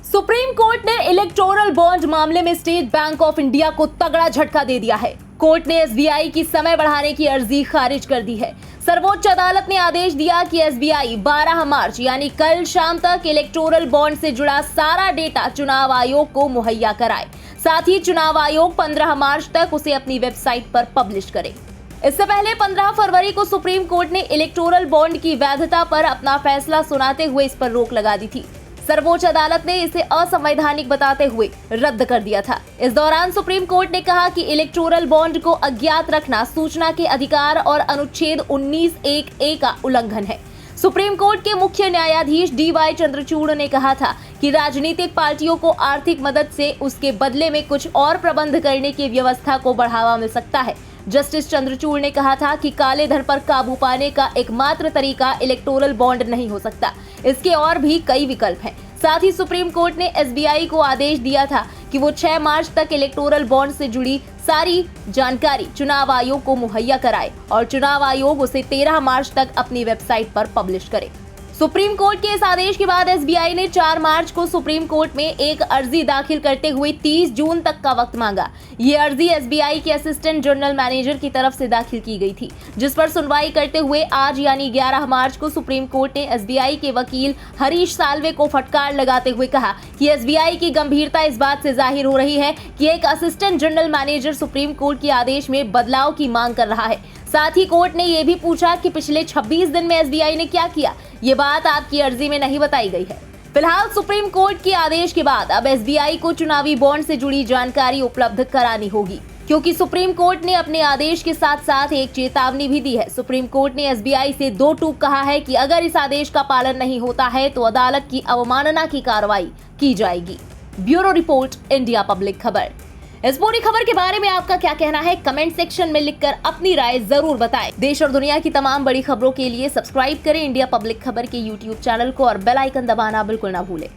Supreme court ने electoral bond मामले में स्टेट बैंक ऑफ इंडिया को तगड़ा झटका दे दिया है। कोर्ट ने एसबीआई की समय बढ़ाने की अर्जी खारिज कर दी है। सर्वोच्च अदालत ने आदेश दिया कि एसबीआई 12 मार्च यानी कल शाम तक इलेक्टोरल बॉन्ड से जुड़ा सारा डेटा चुनाव आयोग को मुहैया कराए। साथ ही चुनाव आयोग 15 मार्च तक उसे अपनी वेबसाइट पर पब्लिश करे। इससे पहले 15 फरवरी को सुप्रीम कोर्ट ने इलेक्टोरल बॉन्ड की वैधता पर अपना फैसला सुनाते हुए इस पर रोक लगा दी थी। सर्वोच्च अदालत ने इसे असंवैधानिक बताते हुए रद्द कर दिया था। इस दौरान सुप्रीम कोर्ट ने कहा कि इलेक्टोरल बॉन्ड को अज्ञात रखना सूचना के अधिकार और अनुच्छेद 19(1)(a) का उल्लंघन है। सुप्रीम कोर्ट के मुख्य न्यायाधीश DY चंद्रचूड़ ने कहा था कि राजनीतिक पार्टियों को आर्थिक मदद से उसके बदले में कुछ और प्रबंध करने की व्यवस्था को बढ़ावा मिल सकता है। जस्टिस चंद्रचूड़ ने कहा था कि काले धन पर काबू पाने का एकमात्र तरीका इलेक्टोरल बॉन्ड नहीं हो सकता, इसके और भी कई विकल्प हैं। साथ ही सुप्रीम कोर्ट ने एसबीआई को आदेश दिया था कि वो 6 मार्च तक इलेक्टोरल बॉन्ड से जुड़ी सारी जानकारी चुनाव आयोग को मुहैया कराए और चुनाव आयोग उसे 13 मार्च तक अपनी वेबसाइट पर पब्लिश करे। सुप्रीम कोर्ट के इस आदेश के बाद एसबीआई ने 4 मार्च को सुप्रीम कोर्ट में एक अर्जी दाखिल करते हुए 30 जून तक का वक्त मांगा। ये अर्जी एसबीआई के असिस्टेंट जनरल मैनेजर की तरफ से दाखिल की गई थी, जिस पर सुनवाई करते हुए आज यानी 11 मार्च को सुप्रीम कोर्ट ने एसबीआई के वकील हरीश साल्वे को फटकार लगाते हुए कहा कि एसबीआई की गंभीरता इस बात से जाहिर हो रही है कि एक assistant general manager supreme court के आदेश में बदलाव की मांग कर रहा है। साथ ही कोर्ट ने यह भी पूछा कि पिछले 26 दिन में एसबीआई ने क्या किया। ये बात आपकी अर्जी में नहीं बताई गई है। फिलहाल सुप्रीम कोर्ट के आदेश के बाद अब एसबीआई को चुनावी बॉन्ड से जुड़ी जानकारी उपलब्ध करानी होगी, क्योंकि सुप्रीम कोर्ट ने अपने आदेश के साथ साथ एक चेतावनी भी दी है। सुप्रीम कोर्ट ने एसबीआई से 2 टूक कहा है कि अगर इस आदेश का पालन नहीं होता है तो अदालत की अवमानना की कार्रवाई की जाएगी। ब्यूरो रिपोर्ट, इंडिया पब्लिक खबर। इस पूरी खबर के बारे में आपका क्या कहना है, कमेंट सेक्शन में लिखकर अपनी राय जरूर बताएं। देश और दुनिया की तमाम बड़ी खबरों के लिए सब्सक्राइब करें इंडिया पब्लिक खबर के YouTube चैनल को और बेल आइकन दबाना बिल्कुल ना भूलें।